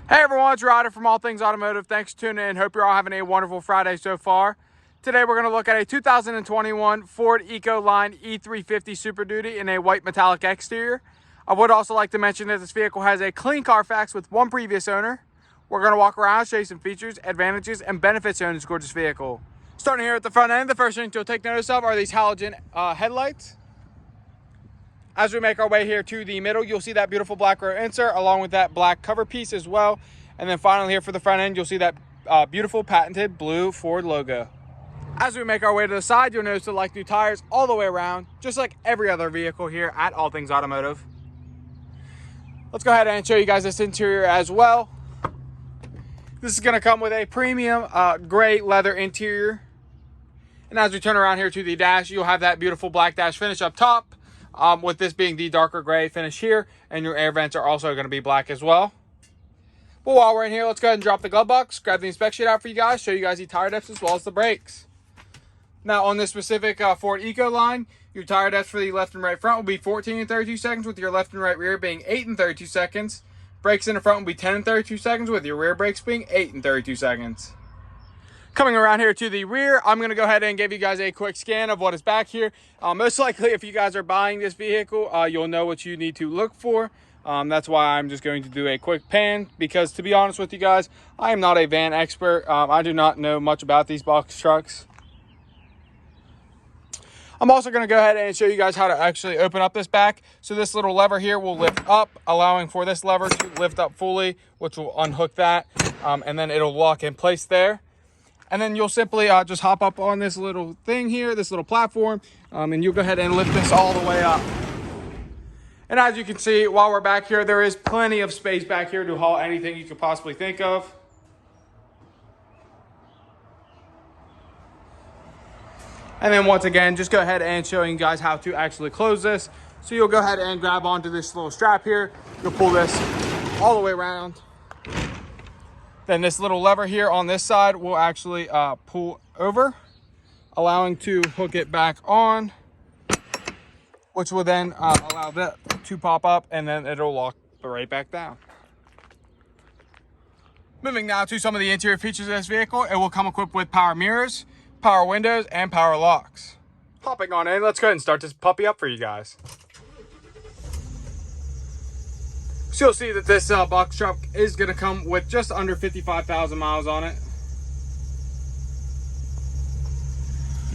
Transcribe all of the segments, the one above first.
Hey everyone, it's Ryder from All Things Automotive. Thanks for tuning in. Hope you're all having a wonderful Friday so far. Today we're going to look at a 2021 Ford Econoline E-350 Super Duty in a white metallic exterior. I would also like to mention that this vehicle has a clean CARFAX with one previous owner. We're going to walk around, show you some features, advantages, and benefits of owning this gorgeous vehicle. Starting here at the front end, the first thing to take notice of are these halogen headlights. As we make our way here to the middle, you'll see that beautiful black row insert along with that black cover piece as well. And then finally here for the front end, you'll see that beautiful patented blue Ford logo. As we make our way to the side, you'll notice the like new tires all the way around, just like every other vehicle here at All Things Automotive. Let's go ahead and show you guys this interior as well. This is going to come with a premium gray leather interior. And as we turn around here to the dash, you'll have that beautiful black dash finish up top. With this being the darker gray finish here, and your air vents are also going to be black as well. But while we're in here, let's go ahead and drop the glove box, grab the inspection sheet out for you guys, show you guys the tire depths as well as the brakes. Now on this specific Ford Econoline, your tire depths for the left and right front will be 14 and 32 seconds, with your left and right rear being 8 and 32 seconds. Brakes in the front will be 10 and 32 seconds, with your rear brakes being 8 and 32 seconds. Coming around here to the rear, I'm going to go ahead and give you guys a quick scan of what is back here. Most likely, if you guys are buying this vehicle, you'll know what you need to look for. That's why I'm just going to do a quick pan, because to be honest with you guys, I am not a van expert. I do not know much about these box trucks. I'm also going to go ahead and show you guys how to actually open up this back. So this little lever here will lift up, allowing for this lever to lift up fully, which will unhook that, and then it'll lock in place there. And then you'll simply just hop up on this little thing here, this little platform, and you'll go ahead and lift this all the way up. And as you can see, while we're back here, there is plenty of space back here to haul anything you could possibly think of. And then once again, just go ahead and showing you guys how to actually close this. So you'll go ahead and grab onto this little strap here. You'll pull this all the way around. Then this little lever here on this side will actually pull over, allowing to hook it back on, which will then allow that to pop up, and then it'll lock right back down. Moving now to some of the interior features of this vehicle, it will come equipped with power mirrors, power windows, and power locks. Hopping on in, let's go ahead and start this puppy up for you guys. So you'll see that this box truck is going to come with just under 55,000 miles on it.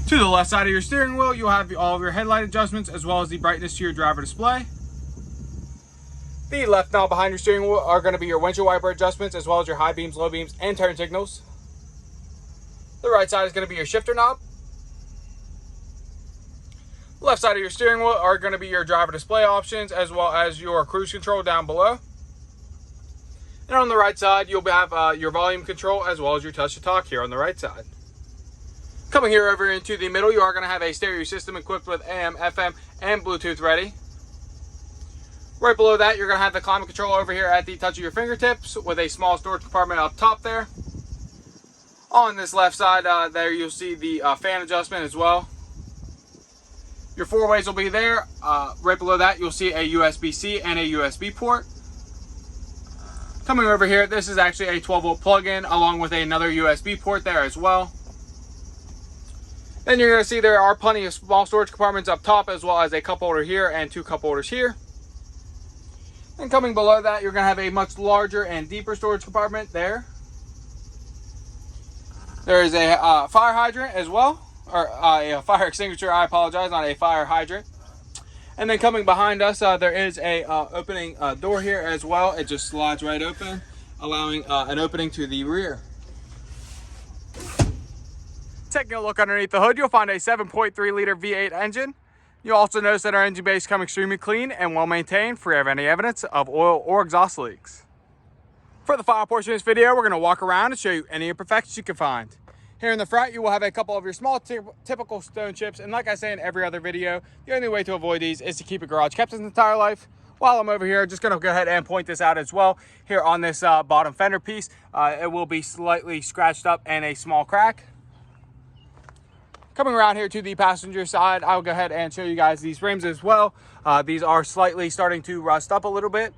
To the left side of your steering wheel, you'll have all of your headlight adjustments as well as the brightness to your driver display. The left knob behind your steering wheel are going to be your windshield wiper adjustments as well as your high beams, low beams, and turn signals. The right side is going to be your shifter knob. Left side of your steering wheel are going to be your driver display options as well as your cruise control down below. And on the right side, you'll have your volume control as well as your touch to talk here on the right side. Coming here over into the middle, you are going to have a stereo system equipped with AM, FM, and Bluetooth ready. Right below that, you're going to have the climate control over here at the touch of your fingertips with a small storage compartment up top there. On this left side there, you'll see the fan adjustment as well. Your four ways will be there. Right below that, you'll see a USB-C and a USB port. Coming over here, this is actually a 12-volt plug-in along with another USB port there as well. Then you're going to see there are plenty of small storage compartments up top as well as a cup holder here and two cup holders here. And coming below that, you're going to have a much larger and deeper storage compartment there. There is a fire hydrant as well. Or a fire extinguisher, I apologize, not a fire hydrant. And then coming behind us, there is a opening door here as well. It just slides right open, allowing an opening to the rear. Taking a look underneath the hood, you'll find a 7.3 liter V8 engine. You'll also notice that our engine bay is coming extremely clean and well maintained, free of any evidence of oil or exhaust leaks. For the final portion of this video, we're going to walk around and show you any imperfections you can find. Here in the front, you will have a couple of your small typical stone chips, and like I say in every other video, the only way to avoid these is to keep a garage kept its entire life. While I'm over here, just going to go ahead and point this out as well. Here on this bottom fender piece, it will be slightly scratched up and a small crack. Coming around here to the passenger side, I'll go ahead and show you guys these rims as well. These are slightly starting to rust up a little bit.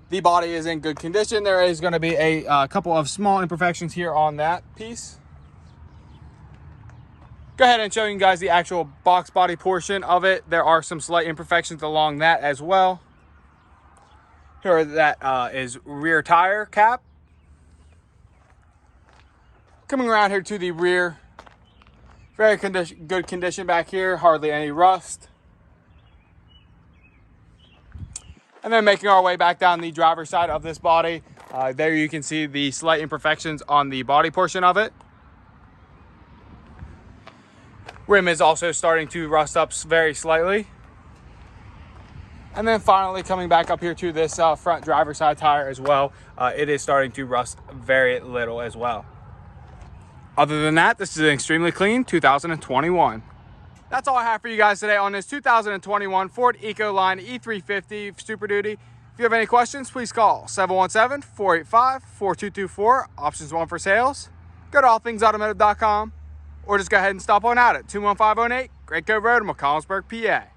The body is in good condition. There is going to be a couple of small imperfections here on that piece. Go ahead and show you guys the actual box body portion of it. There are some slight imperfections along that as well. Here that is rear tire cap. Coming around here to the rear, very good condition back here, hardly any rust. And then making our way back down the driver's side of this body, there you can see the slight imperfections on the body portion of it. Rim is also starting to rust up very slightly. And then finally coming back up here to this front driver's side tire as well, it is starting to rust very little as well. Other than that, this is an extremely clean 2021. That's all I have for you guys today on this 2021 Ford Econoline E-350 Super Duty. If you have any questions, please call 717-485-4224, options 1 for sales. Go to allthingsautomotive.com or just go ahead and stop on out at 21508 Great Cove Road in McCollumsburg, PA.